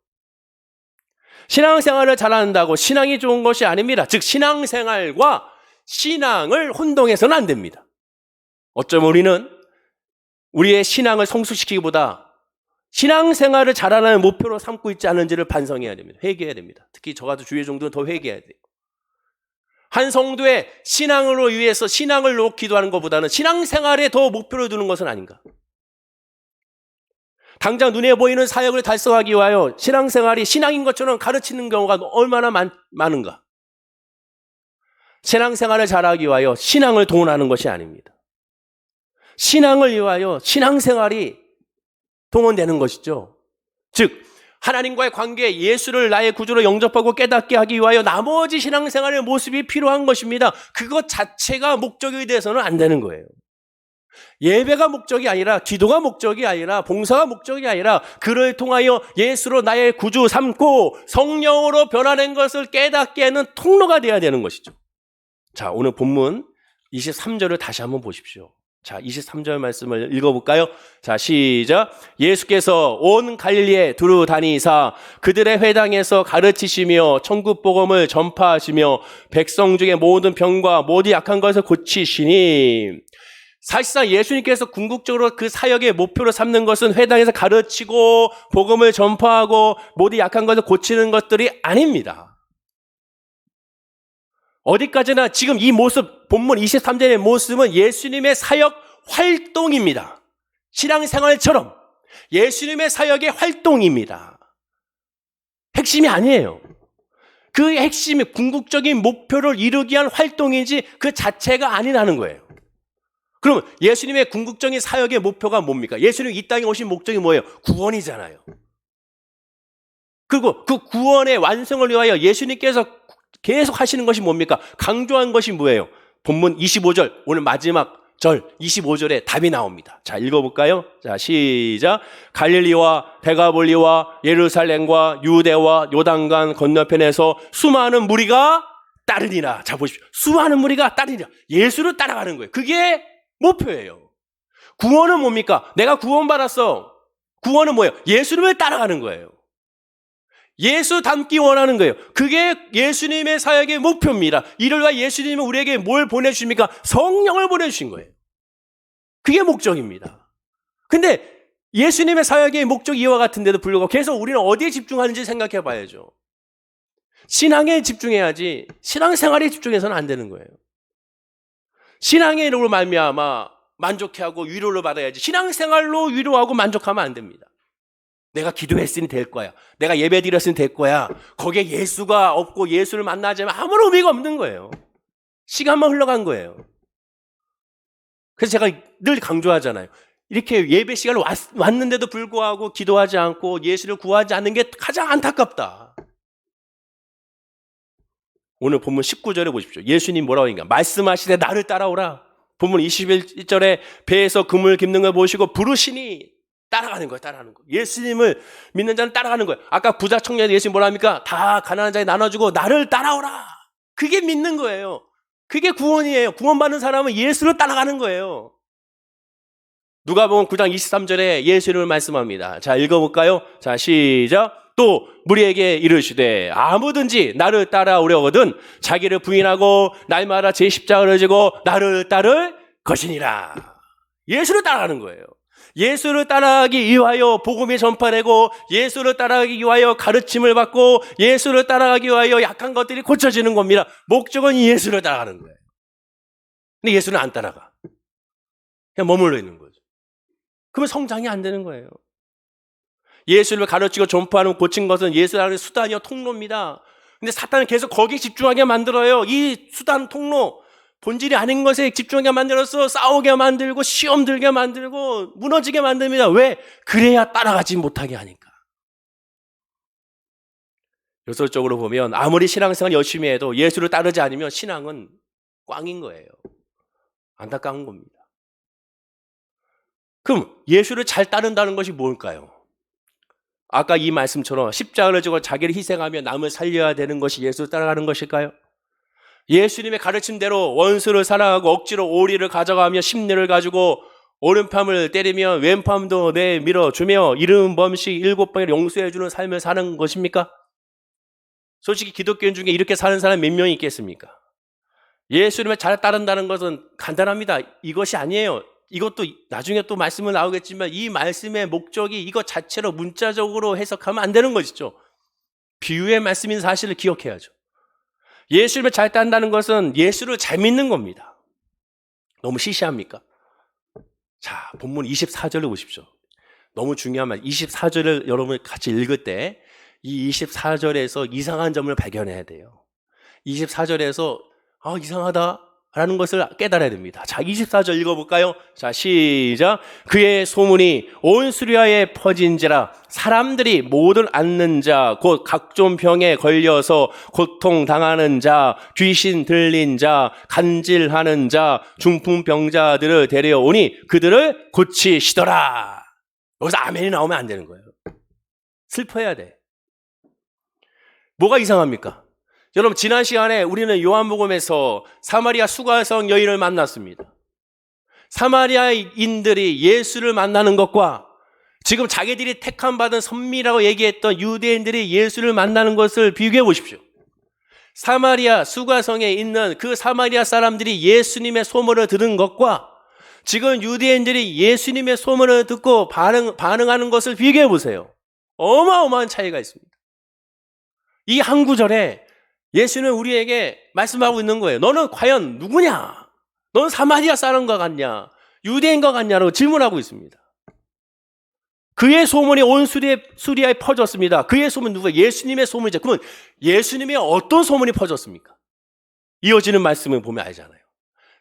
신앙생활을 잘한다고 신앙이 좋은 것이 아닙니다. 즉 신앙생활과 신앙을 혼동해서는 안 됩니다. 어쩌면 우리는 우리의 신앙을 성숙시키기보다 신앙생활을 잘하는 목표로 삼고 있지 않은지를 반성해야 됩니다. 회개해야 됩니다. 특히 저 같은 주의 종도는 더 회개해야 돼요. 한 성도의 신앙으로 위해서 신앙을 놓고 기도하는 것보다는 신앙생활에 더 목표를 두는 것은 아닌가. 당장 눈에 보이는 사역을 달성하기 위하여 신앙생활이 신앙인 것처럼 가르치는 경우가 얼마나 많은가. 신앙생활을 잘하기 위하여 신앙을 동원하는 것이 아닙니다. 신앙을 위하여 신앙생활이 동원되는 것이죠. 즉 하나님과의 관계, 예수를 나의 구주로 영접하고 깨닫게 하기 위하여 나머지 신앙생활의 모습이 필요한 것입니다. 그것 자체가 목적이 돼서는 안 되는 거예요. 예배가 목적이 아니라, 기도가 목적이 아니라, 봉사가 목적이 아니라 그를 통하여 예수로 나의 구주 삼고 성령으로 변화된 것을 깨닫게 하는 통로가 되어야 되는 것이죠. 자, 오늘 본문 23절을 다시 한번 보십시오. 자, 23절 말씀을 읽어볼까요? 자, 시작. 예수께서 온 갈릴리에 두루 다니사 그들의 회당에서 가르치시며 천국 복음을 전파하시며 백성 중에 모든 병과 모든 약한 것을 고치시니. 사실상 예수님께서 궁극적으로 그 사역의 목표로 삼는 것은 회당에서 가르치고 복음을 전파하고 모든 약한 것을 고치는 것들이 아닙니다. 어디까지나 지금 이 모습, 본문 23절의 모습은 예수님의 사역 활동입니다. 신앙생활처럼 예수님의 사역의 활동입니다. 핵심이 아니에요. 그 핵심이 궁극적인 목표를 이루기 위한 활동이지 그 자체가 아니라는 거예요. 그럼 예수님의 궁극적인 사역의 목표가 뭡니까? 예수님이 이 땅에 오신 목적이 뭐예요? 구원이잖아요. 그리고 그 구원의 완성을 위하여 예수님께서 계속 하시는 것이 뭡니까? 강조한 것이 뭐예요? 본문 25절, 오늘 마지막 절 25절에 답이 나옵니다. 자, 읽어볼까요? 자, 시작. 갈릴리와 데가볼리와 예루살렘과 유대와 요단강 건너편에서 수많은 무리가 따르니라. 자, 보십시오. 수많은 무리가 따르니라. 예수를 따라가는 거예요. 그게 목표예요. 구원은 뭡니까? 내가 구원받았어. 구원은 뭐예요? 예수님을 따라가는 거예요. 예수 닮기 원하는 거예요. 그게 예수님의 사역의 목표입니다. 이를 위해 예수님은 우리에게 뭘 보내주십니까? 성령을 보내주신 거예요. 그게 목적입니다. 근데 예수님의 사역의 목적이 이와 같은데도 불구하고 계속 우리는 어디에 집중하는지 생각해 봐야죠. 신앙에 집중해야지 신앙생활에 집중해서는 안 되는 거예요. 신앙의 이름으로 말미암아 만족해하고 위로를 받아야지 신앙생활로 위로하고 만족하면 안 됩니다. 내가 기도했으니 될 거야. 내가 예배 드렸으니 될 거야. 거기에 예수가 없고 예수를 만나자면 아무런 의미가 없는 거예요. 시간만 흘러간 거예요. 그래서 제가 늘 강조하잖아요. 이렇게 예배 시간을 왔는데도 불구하고 기도하지 않고 예수를 구하지 않는 게 가장 안타깝다. 오늘 본문 19절에 보십시오. 예수님 뭐라고 하니까 말씀하시되 나를 따라오라. 본문 21절에 배에서 그물 깁는 걸 보시고 부르시니 따라가는 거예요. 따라가는 거예요. 예수님을 믿는 자는 따라가는 거예요. 아까 부자 청년 예수님 뭐라 합니까? 다 가난한 자에 나눠주고 나를 따라오라. 그게 믿는 거예요. 그게 구원이에요. 구원받는 사람은 예수를 따라가는 거예요. 누가복음 9장 23절에 예수를 말씀합니다. 자, 읽어볼까요? 자, 시작. 또 무리에게 이르시되 아무든지 나를 따라오려거든 자기를 부인하고 날마다 제 십자가를 지고 나를 따를 것이니라. 예수를 따라가는 거예요. 예수를 따라가기 위하여 복음이 전파되고 예수를 따라가기 위하여 가르침을 받고 예수를 따라가기 위하여 약한 것들이 고쳐지는 겁니다. 목적은 예수를 따라가는 거예요. 근데 예수는 안 따라가. 그냥 머물러 있는 거죠. 그러면 성장이 안 되는 거예요. 예수를 가르치고 전파하는 고친 것은 예수라는 수단이요 통로입니다. 근데 사탄은 계속 거기에 집중하게 만들어요. 이 수단 통로 본질이 아닌 것에 집중하게 만들어서 싸우게 만들고 시험 들게 만들고 무너지게 만듭니다. 왜? 그래야 따라가지 못하게 하니까. 요설적으로 보면 아무리 신앙생활 열심히 해도 예수를 따르지 않으면 신앙은 꽝인 거예요. 안타까운 겁니다. 그럼 예수를 잘 따른다는 것이 뭘까요? 아까 이 말씀처럼 십자가를 지고 자기를 희생하며 남을 살려야 되는 것이 예수를 따라가는 것일까요? 예수님의 가르침대로 원수를 사랑하고 억지로 오리를 가져가며 심리를 가지고 오른팔을 때리며 왼팔도 내밀어주며 일흔 번씩 7번을 용서해주는 삶을 사는 것입니까? 솔직히 기독교인 중에 이렇게 사는 사람 몇 명이 있겠습니까? 예수님을 잘 따른다는 것은 간단합니다. 이것이 아니에요. 이것도 나중에 또 말씀은 나오겠지만 이 말씀의 목적이 이것 자체로 문자적으로 해석하면 안 되는 것이죠. 비유의 말씀인 사실을 기억해야죠. 예수를 잘 따른다는 것은 예수를 잘 믿는 겁니다. 너무 시시합니까? 자, 본문 24절을 보십시오. 너무 중요한 말. 24절을 여러분 같이 읽을 때 이 24절에서 이상한 점을 발견해야 돼요. 24절에서 이상하다 라는 것을 깨달아야 됩니다. 자, 24절 읽어볼까요? 자, 시작. 그의 소문이 온 수리아에 퍼진지라 사람들이 모든 앓는 자, 곧 각종 병에 걸려서 고통당하는 자, 귀신 들린 자, 간질하는 자, 중풍병자들을 데려오니 그들을 고치시더라. 여기서 아멘이 나오면 안 되는 거예요. 슬퍼해야 돼. 뭐가 이상합니까? 여러분, 지난 시간에 우리는 요한복음에서 사마리아 수가성 여인을 만났습니다. 사마리아인들이 예수를 만나는 것과 지금 자기들이 택함받은 선미라고 얘기했던 유대인들이 예수를 만나는 것을 비교해 보십시오. 사마리아 수가성에 있는 그 사마리아 사람들이 예수님의 소문을 들은 것과 지금 유대인들이 예수님의 소문을 듣고 반응하는 것을 비교해 보세요. 어마어마한 차이가 있습니다. 이 한 구절에 예수는 우리에게 말씀하고 있는 거예요. 너는 과연 누구냐? 너는 사마리아 사람과 같냐? 유대인과 같냐라고 질문하고 있습니다. 그의 소문이 온 수리아에 퍼졌습니다. 그의 소문 누구예요? 예수님의 소문이죠. 그러면 예수님의 어떤 소문이 퍼졌습니까? 이어지는 말씀을 보면 알잖아요.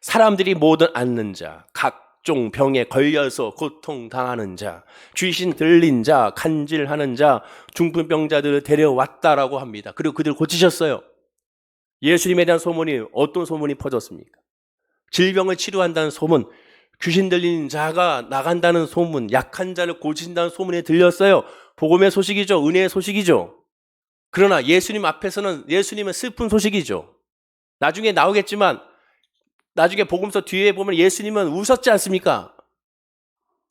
사람들이 모든 앓는 자, 각종 병에 걸려서 고통당하는 자, 귀신 들린 자, 간질하는 자, 중풍병자들을 데려왔다라고 합니다. 그리고 그들을 고치셨어요. 예수님에 대한 소문이 어떤 소문이 퍼졌습니까? 질병을 치료한다는 소문, 귀신 들린 자가 나간다는 소문, 약한 자를 고친다는 소문이 들렸어요. 복음의 소식이죠. 은혜의 소식이죠. 그러나 예수님 앞에서는 예수님은 슬픈 소식이죠. 나중에 나오겠지만 나중에 복음서 뒤에 보면 예수님은 우셨지 않습니까?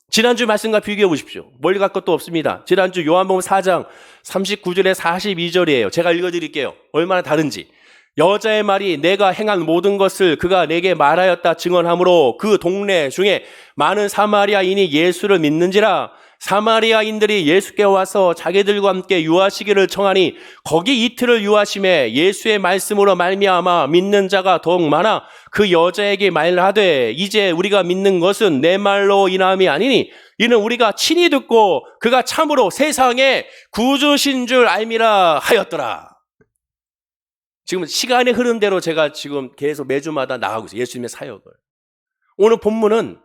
지난주 말씀과 비교해 보십시오. 멀리 갈 것도 없습니다. 지난주 요한복음 4장 39절에 42절이에요. 제가 읽어드릴게요. 얼마나 다른지. 여자의 말이 내가 행한 모든 것을 그가 내게 말하였다 증언하므로 그 동네 중에 많은 사마리아인이 예수를 믿는지라. 사마리아인들이 예수께 와서 자기들과 함께 유하시기를 청하니 거기 이틀을 유하심에 예수의 말씀으로 말미암아 믿는 자가 더욱 많아 그 여자에게 말하되 이제 우리가 믿는 것은 내 말로 인함이 아니니 이는 우리가 친히 듣고 그가 참으로 세상의 구주신 줄 알미라 하였더라. 지금 시간의 흐름 대로 제가 지금 계속 매주마다 나가고 있어요. 예수님의 사역을. 오늘 본문은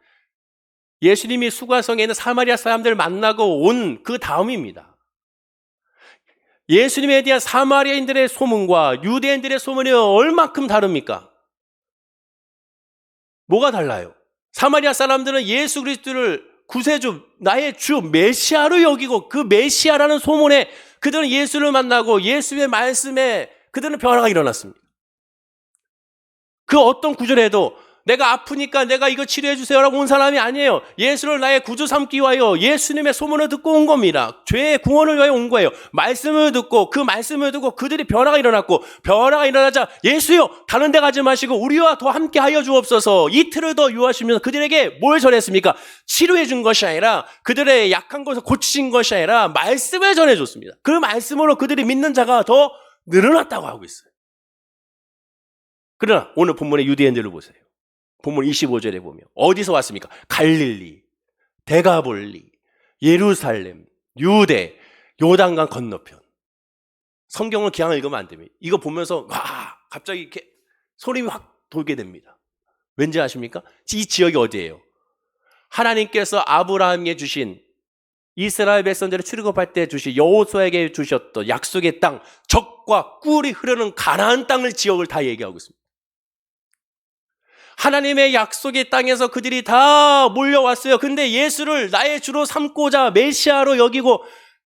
예수님이 수가성에 있는 사마리아 사람들을 만나고 온 그 다음입니다. 예수님에 대한 사마리아인들의 소문과 유대인들의 소문이 얼마큼 다릅니까? 뭐가 달라요? 사마리아 사람들은 예수 그리스도를 구세주, 나의 주, 메시아로 여기고 그 메시아라는 소문에 그들은 예수를 만나고 예수의 말씀에 그들은 변화가 일어났습니다. 그 어떤 구절에도 내가 아프니까 내가 이거 치료해 주세요라고 온 사람이 아니에요. 예수를 나의 구주 삼기 위하여 예수님의 소문을 듣고 온 겁니다. 죄의 구원을 위하여 온 거예요. 말씀을 듣고 그 말씀을 듣고 그들이 변화가 일어났고, 변화가 일어나자 예수여 다른 데 가지 마시고 우리와 더 함께 하여 주옵소서, 이틀을 더 유하시면서 그들에게 뭘 전했습니까? 치료해 준 것이 아니라, 그들의 약한 것을 고치신 것이 아니라 말씀을 전해 줬습니다. 그 말씀으로 그들이 믿는 자가 더 늘어났다고 하고 있어요. 그러나 오늘 본문의 유대인들을 보세요. 본문 25절에 보면 어디서 왔습니까? 갈릴리, 데가볼리, 예루살렘, 유대, 요단강 건너편. 성경을 그냥 읽으면 안 됩니다. 이거 보면서 와, 갑자기 이렇게 소름이 확 돌게 됩니다. 왠지 아십니까? 이 지역이 어디예요? 하나님께서 아브라함에게 주신, 이스라엘 백성들을 출애굽할 때 주신, 여호수아에게 주셨던 약속의 땅, 젖과 꿀이 흐르는 가나안 땅을, 지역을 다 얘기하고 있습니다. 하나님의 약속의 땅에서 그들이 다 몰려왔어요. 근데 예수를 나의 주로 삼고자 메시아로 여기고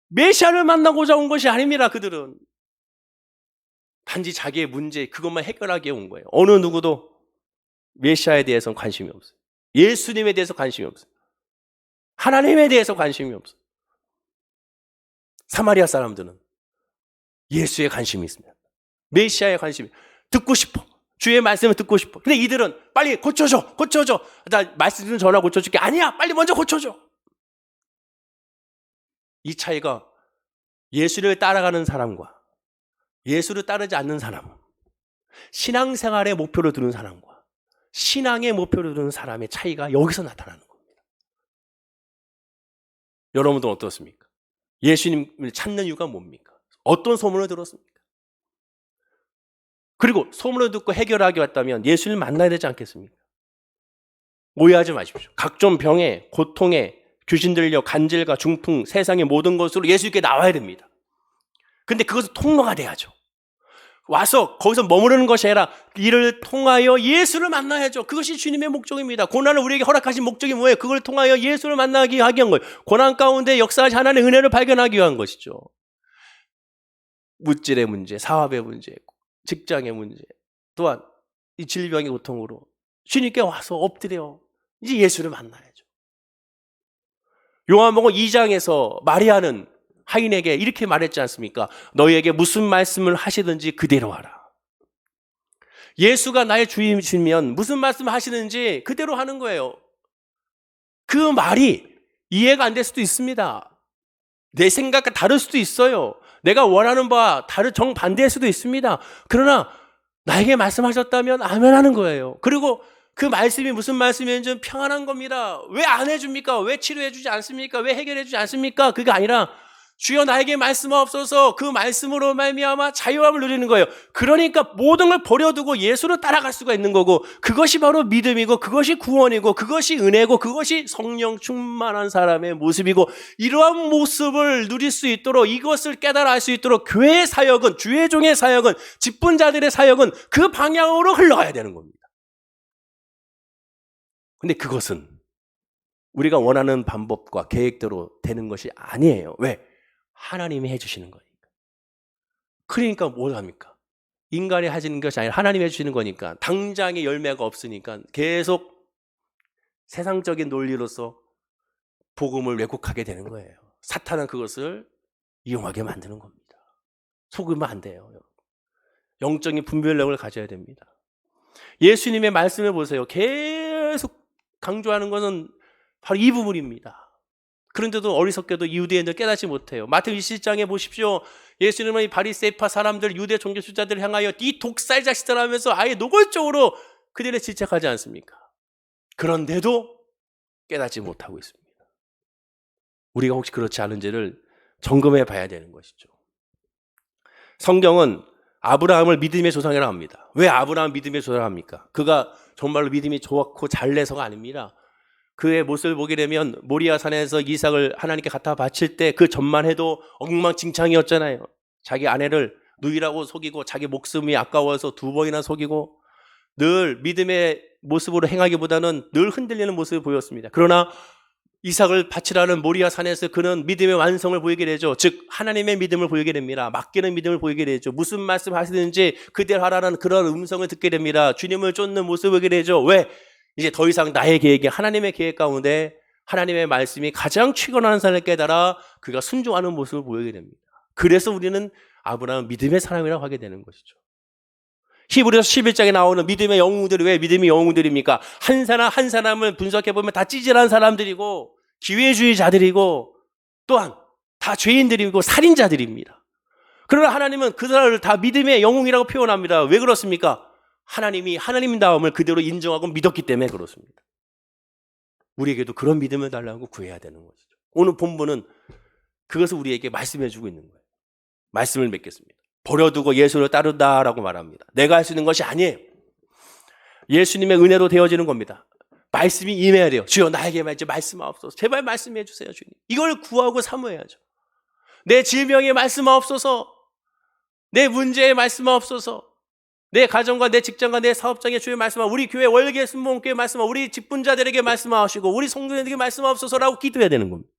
메시아를 만나고자 온 것이 아닙니다. 그들은 단지 자기의 문제, 그것만 해결하기 위해 온 거예요. 어느 누구도 메시아에 대해서는 관심이 없어요. 예수님에 대해서 관심이 없어요. 하나님에 대해서 관심이 없어요. 사마리아 사람들은 예수에 관심이 있습니다. 메시아에 관심이, 듣고 싶어. 주의 말씀을 듣고 싶어. 근데 이들은 빨리 고쳐줘. 나 말씀 좀 전화 고쳐줄게. 아니야, 빨리 먼저 고쳐줘. 이 차이가 예수를 따라가는 사람과 예수를 따르지 않는 사람, 신앙생활의 목표를 두는 사람과 신앙의 목표를 두는 사람의 차이가 여기서 나타나는 겁니다. 여러분들은 어떻습니까? 예수님을 찾는 이유가 뭡니까? 어떤 소문을 들었습니까? 그리고 소문을 듣고 해결하기 왔다면 예수를 만나야 되지 않겠습니까? 오해하지 마십시오. 각종 병에, 고통에, 귀신 들려, 간질과 중풍, 세상의 모든 것으로 예수님께 나와야 됩니다. 근데 그것은 통로가 돼야죠. 와서 거기서 머무르는 것이 아니라 이를 통하여 예수를 만나야죠. 그것이 주님의 목적입니다. 고난을 우리에게 허락하신 목적이 뭐예요? 그걸 통하여 예수를 만나기 위한 거예요. 고난 가운데 역사하신 하나님의 은혜를 발견하기 위한 것이죠. 물질의 문제, 사업의 문제, 직장의 문제, 또한 이 질병의 고통으로 주님께 와서 엎드려 이제 예수를 만나야죠. 요한복음 2장에서 마리아는 하인에게 이렇게 말했지 않습니까? 너희에게 무슨 말씀을 하시든지 그대로 하라. 예수가 나의 주님이시면 무슨 말씀을 하시는지 그대로 하는 거예요. 그 말이 이해가 안 될 수도 있습니다. 내 생각과 다를 수도 있어요. 내가 원하는 바와 정반대일 수도 있습니다. 그러나 나에게 말씀하셨다면 아멘 하는 거예요. 그리고 그 말씀이 무슨 말씀인지 평안한 겁니다. 왜 안 해줍니까? 왜 치료해 주지 않습니까? 왜 해결해 주지 않습니까? 그게 아니라 주여 나에게 말씀하옵소서, 그 말씀으로 말미암아 자유함을 누리는 거예요. 그러니까 모든 걸 버려두고 예수로 따라갈 수가 있는 거고, 그것이 바로 믿음이고, 그것이 구원이고, 그것이 은혜고, 그것이 성령 충만한 사람의 모습이고, 이러한 모습을 누릴 수 있도록, 이것을 깨달아 알 수 있도록 교회의 사역은, 주의 종의 사역은, 직분자들의 사역은 그 방향으로 흘러가야 되는 겁니다. 근데 그것은 우리가 원하는 방법과 계획대로 되는 것이 아니에요. 왜? 하나님이 해주시는 거니까. 그러니까 뭘 합니까? 인간이 하시는 것이 아니라 하나님이 해주시는 거니까, 당장의 열매가 없으니까 계속 세상적인 논리로서 복음을 왜곡하게 되는 거예요. 사탄은 그것을 이용하게 만드는 겁니다. 속으면 안 돼요. 영적인 분별력을 가져야 됩니다. 예수님의 말씀을 보세요. 계속 강조하는 것은 바로 이 부분입니다. 그런데도 어리석게도 유대인들 깨닫지 못해요. 마태복음 27장에 보십시오. 예수님은 이 바리새파 사람들, 유대 종교 지도자들을 향하여 이 독살 자식들 하면서 아예 노골적으로 그들을 질책하지 않습니까? 그런데도 깨닫지 못하고 있습니다. 우리가 혹시 그렇지 않은지를 점검해 봐야 되는 것이죠. 성경은 아브라함을 믿음의 조상이라고 합니다. 왜 아브라함 믿음의 조상이라고 합니까? 그가 정말로 믿음이 좋았고 잘내서가 아닙니다. 그의 모습을 보게 되면 모리아 산에서 이삭을 하나님께 갖다 바칠 때 그 전만 해도 엉망진창이었잖아요. 자기 아내를 누이라고 속이고 자기 목숨이 아까워서 2번이나 속이고 늘 믿음의 모습으로 행하기보다는 늘 흔들리는 모습을 보였습니다. 그러나 이삭을 바치라는 모리아 산에서 그는 믿음의 완성을 보이게 되죠. 즉 하나님의 믿음을 보이게 됩니다. 맡기는 믿음을 보이게 되죠. 무슨 말씀 하시든지 그대로 하라는 그런 음성을 듣게 됩니다. 주님을 쫓는 모습을 보게 되죠. 왜? 이제 더 이상 나의 계획이 하나님의 계획 가운데 하나님의 말씀이 가장 최고라는 사실을 깨달아 그가 순종하는 모습을 보이게 됩니다. 그래서 우리는 아브라함은 믿음의 사람이라고 하게 되는 것이죠. 히브리서 11장에 나오는 믿음의 영웅들이 왜 믿음의 영웅들입니까? 한 사람 한 사람을 분석해보면 다 찌질한 사람들이고 기회주의자들이고 또한 다 죄인들이고 살인자들입니다. 그러나 하나님은 그 사람을 다 믿음의 영웅이라고 표현합니다. 왜 그렇습니까? 하나님이 하나님다움을 그대로 인정하고 믿었기 때문에 그렇습니다. 우리에게도 그런 믿음을 달라고 구해야 되는 것이죠. 오늘 본문은 그것을 우리에게 말씀해 주고 있는 거예요. 말씀을 맺겠습니다. 버려두고 예수를 따른다라고 말합니다. 내가 할 수 있는 것이 아니에요. 예수님의 은혜로 되어지는 겁니다. 말씀이 임해야 돼요. 주여 나에게 말씀하옵소서. 제발 말씀해 주세요 주님. 이걸 구하고 사모해야죠. 내 질병에 말씀하옵소서. 내 문제에 말씀하옵소서. 내 가정과 내 직장과 내 사업장에 주의 말씀하옵소서. 우리 교회 월계 순복음교회 말씀하옵소서. 우리 직분자들에게 말씀하시고 우리 성도들에게 말씀하옵소서라고 기도해야 되는 겁니다.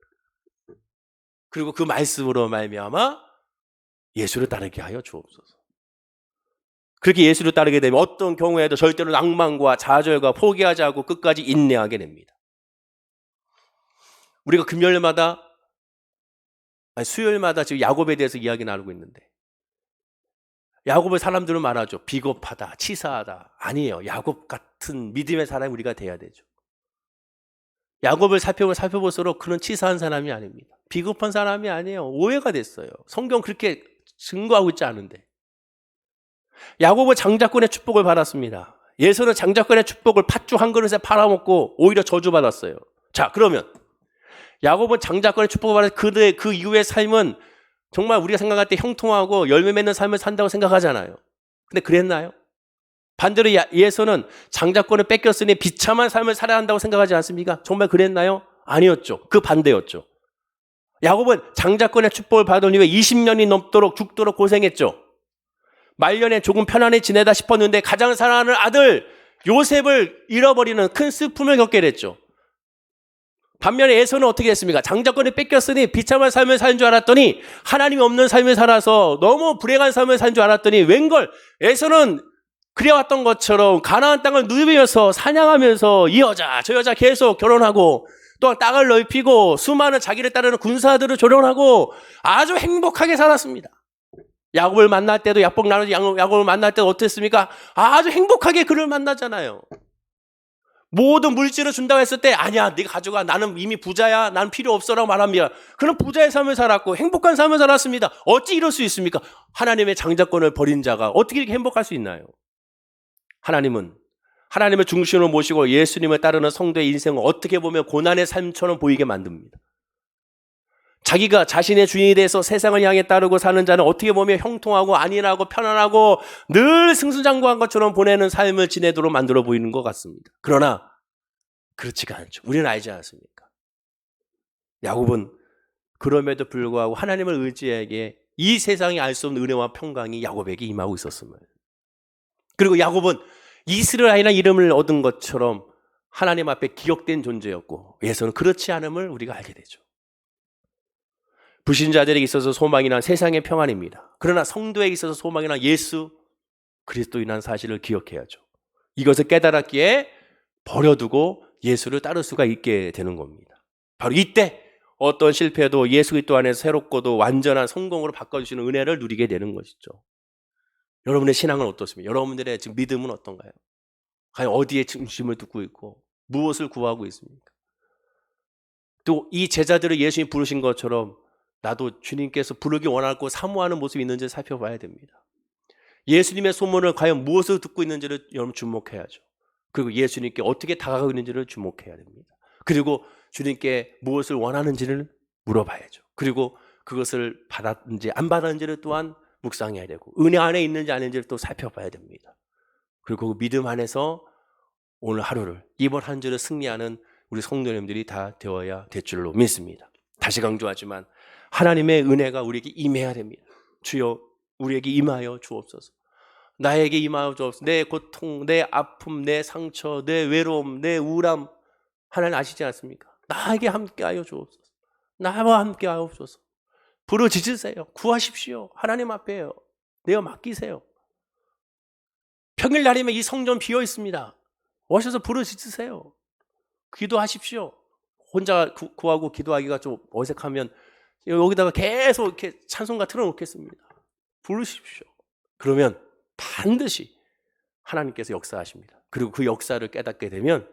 그리고 그 말씀으로 말미암아 예수를 따르게 하여 주옵소서. 그렇게 예수를 따르게 되면 어떤 경우에도 절대로 낭만과 좌절과 포기하지 않고 끝까지 인내하게 됩니다. 우리가 수요일마다 지금 야곱에 대해서 이야기 나누고 있는데 야곱을 사람들은 말하죠. 비겁하다, 치사하다. 아니에요. 야곱 같은 믿음의 사람이 우리가 돼야 되죠. 야곱을 살펴볼수록 그는 치사한 사람이 아닙니다. 비겁한 사람이 아니에요. 오해가 됐어요. 성경 그렇게 증거하고 있지 않은데. 야곱은 장자권의 축복을 받았습니다. 예수는 장자권의 축복을 팥죽 한 그릇에 팔아먹고 오히려 저주받았어요. 자, 그러면 야곱은 장자권의 축복을 받아서 그 이후의 삶은 정말 우리가 생각할 때 형통하고 열매 맺는 삶을 산다고 생각하잖아요. 근데 그랬나요? 반대로 예수는 장자권을 뺏겼으니 비참한 삶을 살아야 한다고 생각하지 않습니까? 정말 그랬나요? 아니었죠. 그 반대였죠. 야곱은 장자권의 축복을 받은 이후에 20년이 넘도록 죽도록 고생했죠. 말년에 조금 편안히 지내다 싶었는데 가장 사랑하는 아들 요셉을 잃어버리는 큰 슬픔을 겪게 됐죠. 반면에 에서는 어떻게 했습니까? 장자권을 뺏겼으니 비참한 삶을 사는 줄 알았더니 하나님이 없는 삶을 살아서 너무 불행한 삶을 사는 줄 알았더니 웬걸 에서는 그래왔던 것처럼 가나안 땅을 누비면서 사냥하면서 이 여자 저 여자 계속 결혼하고 또한 땅을 넓히고 수많은 자기를 따르는 군사들을 조련하고 아주 행복하게 살았습니다. 야곱을 만날 때도 약복 나누지 야곱을 만날 때도 어땠습니까? 아주 행복하게 그를 만나잖아요. 모든 물질을 준다고 했을 때 아니야 네가 가져가 나는 이미 부자야 난 필요 없어라고 말합니다. 그는 부자의 삶을 살았고 행복한 삶을 살았습니다. 어찌 이럴 수 있습니까? 하나님의 장자권을 버린 자가 어떻게 이렇게 행복할 수 있나요? 하나님은 하나님을 중심으로 모시고 예수님을 따르는 성도의 인생을 어떻게 보면 고난의 삶처럼 보이게 만듭니다. 자기가 자신의 주인이 돼서 세상을 향해 따르고 사는 자는 어떻게 보면 형통하고 안일하고 편안하고 늘 승승장구한 것처럼 보내는 삶을 지내도록 만들어 보이는 것 같습니다. 그러나 그렇지가 않죠. 우리는 알지 않습니까? 야곱은 그럼에도 불구하고 하나님을 의지하기에 이 세상이 알 수 없는 은혜와 평강이 야곱에게 임하고 있었음을. 그리고 야곱은 이스라엘이라는 이름을 얻은 것처럼 하나님 앞에 기억된 존재였고 예수는 그렇지 않음을 우리가 알게 되죠. 불신자들에게 있어서 소망이란 세상의 평안입니다. 그러나 성도에게 있어서 소망이란 예수 그리스도인한 사실을 기억해야죠. 이것을 깨달았기에 버려두고 예수를 따를 수가 있게 되는 겁니다. 바로 이때 어떤 실패도 예수 그리스도 안에서 새롭고도 완전한 성공으로 바꿔주시는 은혜를 누리게 되는 것이죠. 여러분의 신앙은 어떻습니까? 여러분들의 지금 믿음은 어떤가요? 과연 어디에 중심을 두고 있고 무엇을 구하고 있습니까? 또 이 제자들을 예수님이 부르신 것처럼 나도 주님께서 부르기 원하고 사모하는 모습이 있는지 살펴봐야 됩니다. 예수님의 소문을 과연 무엇을 듣고 있는지를 여러분 주목해야죠. 그리고 예수님께 어떻게 다가가고 있는지를 주목해야 됩니다. 그리고 주님께 무엇을 원하는지를 물어봐야죠. 그리고 그것을 받았는지 안 받았는지를 또한 묵상해야 되고 은혜 안에 있는지 아닌지를 또 살펴봐야 됩니다. 그리고 그 믿음 안에서 오늘 하루를, 이번 한 주를 승리하는 우리 성도님들이 다 되어야 될 줄로 믿습니다. 다시 강조하지만 하나님의 은혜가 우리에게 임해야 됩니다. 주여 우리에게 임하여 주옵소서. 나에게 임하여 주옵소서. 내 고통, 내 아픔, 내 상처, 내 외로움, 내 우울함 하나님 아시지 않습니까? 나에게 함께하여 주옵소서. 나와 함께하여 주옵소서. 부르짖으세요. 구하십시오. 하나님 앞에요. 내어 맡기세요. 평일날이면 이 성전 비어 있습니다. 오셔서 부르짖으세요. 기도하십시오. 혼자 구하고 기도하기가 좀 어색하면 여기다가 계속 이렇게 찬송가 틀어놓겠습니다. 부르십시오. 그러면 반드시 하나님께서 역사하십니다. 그리고 그 역사를 깨닫게 되면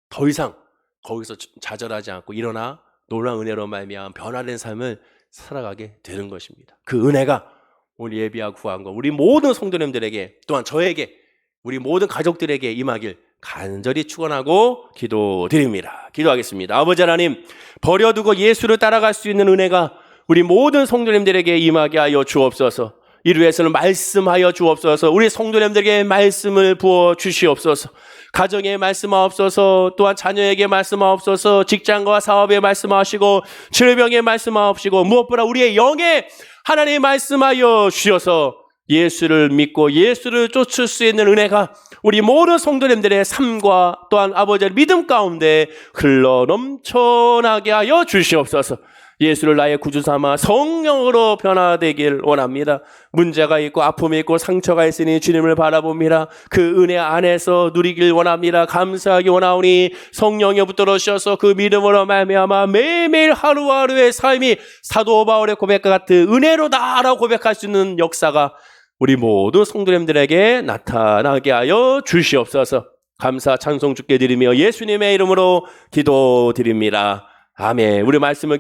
더 이상 거기서 좌절하지 않고 일어나 놀라운 은혜로 말미암아 변화된 삶을 살아가게 되는 것입니다. 그 은혜가 우리 예비와 구한과 우리 모든 성도님들에게, 또한 저에게, 우리 모든 가족들에게 임하길 간절히 축원하고 기도드립니다. 기도하겠습니다. 아버지 하나님, 버려두고 예수를 따라갈 수 있는 은혜가 우리 모든 성도님들에게 임하게 하여 주옵소서. 이를 위해서는 말씀하여 주옵소서. 우리 성도님들에게 말씀을 부어 주시옵소서. 가정에 말씀하옵소서. 또한 자녀에게 말씀하옵소서. 직장과 사업에 말씀하시고 질병에 말씀하옵시고 무엇보다 우리의 영에 하나님 말씀하여 주셔서 예수를 믿고 예수를 쫓을 수 있는 은혜가 우리 모든 성도님들의 삶과 또한 아버지의 믿음 가운데 흘러 넘쳐나게 하여 주시옵소서. 예수를 나의 구주 삼아 성령으로 변화되길 원합니다. 문제가 있고 아픔이 있고 상처가 있으니 주님을 바라봅니다. 그 은혜 안에서 누리길 원합니다. 감사하기 원하오니 성령에 붙들어 주셔서 그 믿음으로 말미암아 매일매일 하루하루의 삶이 사도 바울의 고백과 같은 은혜로다라고 고백할 수 있는 역사가 우리 모두 성도님들에게 나타나게 하여 주시옵소서. 감사 찬송 주께 드리며 예수님의 이름으로 기도드립니다. 아멘. 우리 말씀을